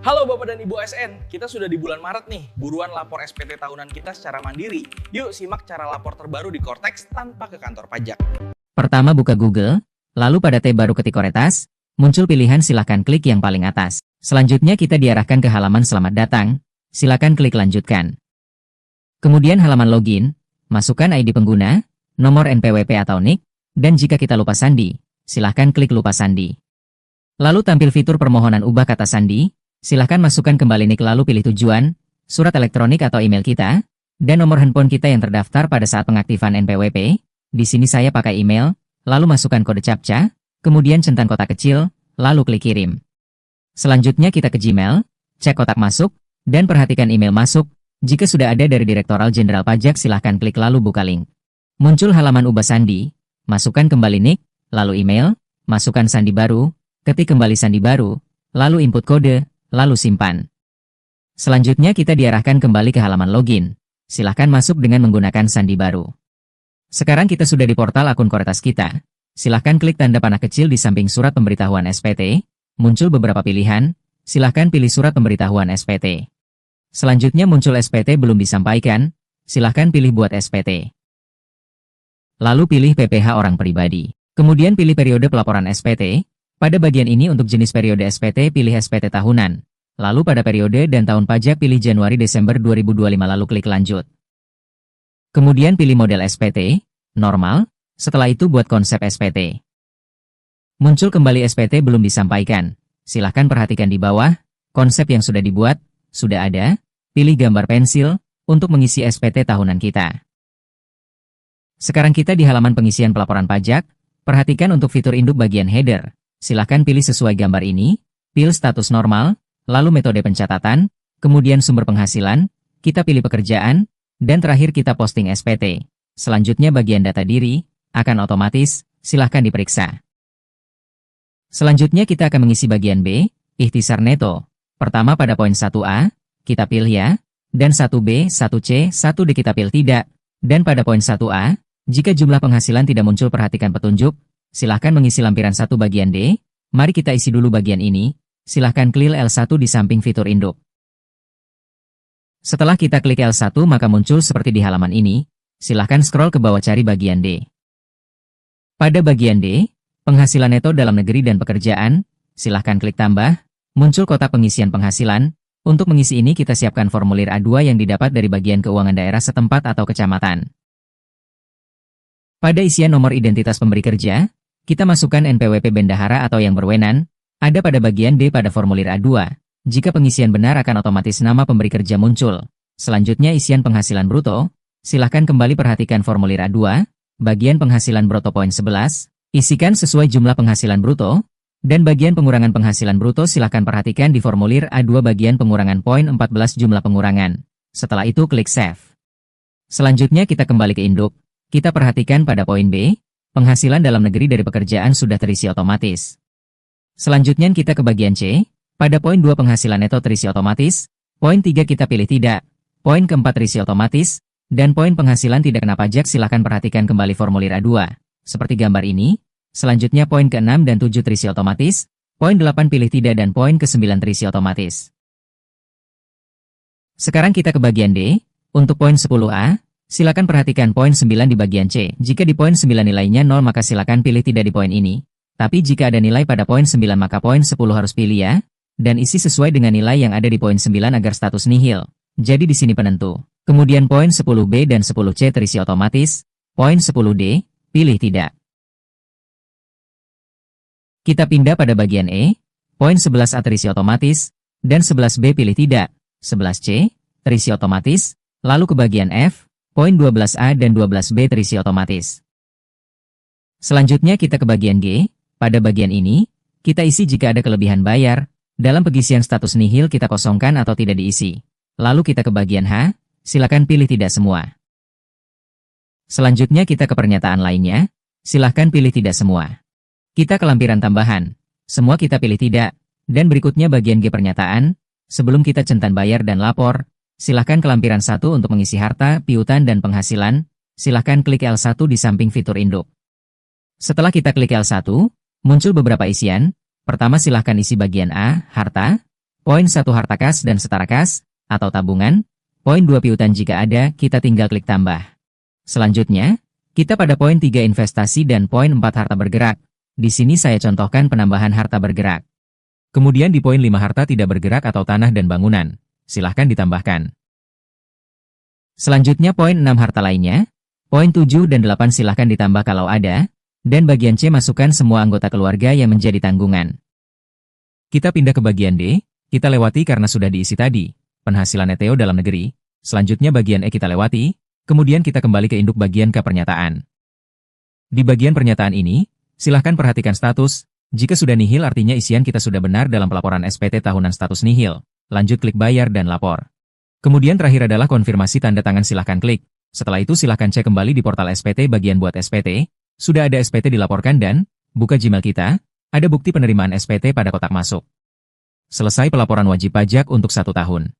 Halo Bapak dan Ibu ASN, kita sudah di bulan Maret nih. Buruan lapor SPT tahunan kita secara mandiri. Yuk simak cara lapor terbaru di Cortex tanpa ke kantor pajak. Pertama buka Google, lalu pada tab baru ketik Koretas, muncul pilihan silakan klik yang paling atas. Selanjutnya kita diarahkan ke halaman selamat datang, silakan klik lanjutkan. Kemudian halaman login, masukkan ID pengguna, nomor NPWP atau NIK, dan jika kita lupa sandi, silakan klik lupa sandi. Lalu tampil fitur permohonan ubah kata sandi, silakan masukkan kembali NIK lalu pilih tujuan, surat elektronik atau email kita, dan nomor handphone kita yang terdaftar pada saat pengaktifan NPWP. Di sini saya pakai email, lalu masukkan kode CAPTCHA, kemudian centang kotak kecil, lalu klik kirim. Selanjutnya kita ke Gmail, cek kotak masuk, dan perhatikan email masuk. Jika sudah ada dari Direktorat Jenderal Pajak silahkan klik lalu buka link. Muncul halaman ubah sandi, masukkan kembali NIK, lalu email, masukkan sandi baru, ketik kembali sandi baru, lalu input kode, lalu simpan. Selanjutnya kita diarahkan kembali ke halaman login. Silahkan masuk dengan menggunakan sandi baru. Sekarang kita sudah di portal akun Koretas kita. Silahkan klik tanda panah kecil di samping surat pemberitahuan SPT. Muncul beberapa pilihan. Silahkan pilih surat pemberitahuan SPT. Selanjutnya muncul SPT belum disampaikan. Silahkan pilih buat SPT. Lalu pilih PPH orang pribadi. Kemudian pilih periode pelaporan SPT. Pada bagian ini untuk jenis periode SPT pilih SPT tahunan. Lalu pada periode dan tahun pajak pilih Januari-Desember 2025 lalu klik lanjut. Kemudian pilih model SPT, normal, setelah itu buat konsep SPT. Muncul kembali SPT belum disampaikan. Silahkan perhatikan di bawah, konsep yang sudah dibuat, sudah ada, pilih gambar pensil, untuk mengisi SPT tahunan kita. Sekarang kita di halaman pengisian pelaporan pajak, perhatikan untuk fitur induk bagian header. Silahkan pilih sesuai gambar ini, pilih status normal, lalu metode pencatatan, kemudian sumber penghasilan, kita pilih pekerjaan, dan terakhir kita posting SPT. Selanjutnya bagian data diri, akan otomatis, silahkan diperiksa. Selanjutnya kita akan mengisi bagian B, ikhtisar neto. Pertama pada poin 1A, kita pilih ya, dan 1B, 1C, 1D kita pilih tidak, dan pada poin 1A, jika jumlah penghasilan tidak muncul perhatikan petunjuk, silahkan mengisi lampiran 1 bagian D, mari kita isi dulu bagian ini, silahkan klik L1 di samping fitur induk. Setelah kita klik L1 maka muncul seperti di halaman ini, silahkan scroll ke bawah cari bagian D. Pada bagian D, penghasilan neto dalam negeri dan pekerjaan, silahkan klik tambah, muncul kotak pengisian penghasilan, untuk mengisi ini kita siapkan formulir A2 yang didapat dari bagian keuangan daerah setempat atau kecamatan. Pada isian nomor identitas pemberi kerja, kita masukkan NPWP bendahara atau yang berwenang, ada pada bagian D pada formulir A2. Jika pengisian benar akan otomatis nama pemberi kerja muncul. Selanjutnya isian penghasilan bruto, silahkan kembali perhatikan formulir A2, bagian penghasilan bruto poin 11, isikan sesuai jumlah penghasilan bruto, dan bagian pengurangan penghasilan bruto silahkan perhatikan di formulir A2 bagian pengurangan poin 14 jumlah pengurangan. Setelah itu klik save. Selanjutnya kita kembali ke induk. Kita perhatikan pada poin B, penghasilan dalam negeri dari pekerjaan sudah terisi otomatis. Selanjutnya kita ke bagian C, pada poin 2 penghasilan neto terisi otomatis, poin 3 kita pilih tidak, poin keempat terisi otomatis, dan poin penghasilan tidak kena pajak silahkan perhatikan kembali formulir A2, seperti gambar ini. Selanjutnya poin ke-6 dan 7 terisi otomatis, poin 8 pilih tidak dan poin ke-9 terisi otomatis. Sekarang kita ke bagian D, untuk poin 10A, silakan perhatikan poin 9 di bagian C. Jika di poin 9 nilainya 0 maka silakan pilih tidak di poin ini. Tapi jika ada nilai pada poin 9 maka poin 10 harus pilih ya. Dan isi sesuai dengan nilai yang ada di poin 9 agar status nihil. Jadi di sini penentu. Kemudian poin 10B dan 10C terisi otomatis. Poin 10D, pilih tidak. Kita pindah pada bagian E. Poin 11A terisi otomatis. Dan 11B pilih tidak. 11C, terisi otomatis. Lalu ke bagian F. Poin 12A dan 12B terisi otomatis. Selanjutnya kita ke bagian G. Pada bagian ini, kita isi jika ada kelebihan bayar. Dalam pengisian status nihil kita kosongkan atau tidak diisi. Lalu kita ke bagian H. Silakan pilih tidak semua. Selanjutnya kita ke pernyataan lainnya. Silahkan pilih tidak semua. Kita ke lampiran tambahan. Semua kita pilih tidak. Dan berikutnya bagian G pernyataan. Sebelum kita centang bayar dan lapor, silahkan ke lampiran 1 untuk mengisi harta, piutang dan penghasilan. Silahkan klik L1 di samping fitur induk. Setelah kita klik L1, muncul beberapa isian. Pertama silahkan isi bagian A, harta. Poin 1 harta kas dan setara kas, atau tabungan. Poin 2 piutang jika ada, kita tinggal klik tambah. Selanjutnya, kita pada poin 3 investasi dan poin 4 harta bergerak. Di sini saya contohkan penambahan harta bergerak. Kemudian di poin 5 harta tidak bergerak atau tanah dan bangunan. Silahkan ditambahkan. Selanjutnya poin 6 harta lainnya. Poin 7 dan 8 silahkan ditambah kalau ada. Dan bagian C masukkan semua anggota keluarga yang menjadi tanggungan. Kita pindah ke bagian D. Kita lewati karena sudah diisi tadi, penghasilan Neteo dalam negeri. Selanjutnya bagian E kita lewati, kemudian kita kembali ke induk bagian K pernyataan. Di bagian pernyataan ini, silahkan perhatikan status. Jika sudah nihil artinya isian kita sudah benar dalam pelaporan SPT tahunan status nihil. Lanjut klik bayar dan lapor. Kemudian terakhir adalah konfirmasi tanda tangan silahkan klik. Setelah itu silahkan cek kembali di portal SPT bagian buat SPT. Sudah ada SPT dilaporkan dan, buka Gmail kita, ada bukti penerimaan SPT pada kotak masuk. Selesai pelaporan wajib pajak untuk 1 tahun.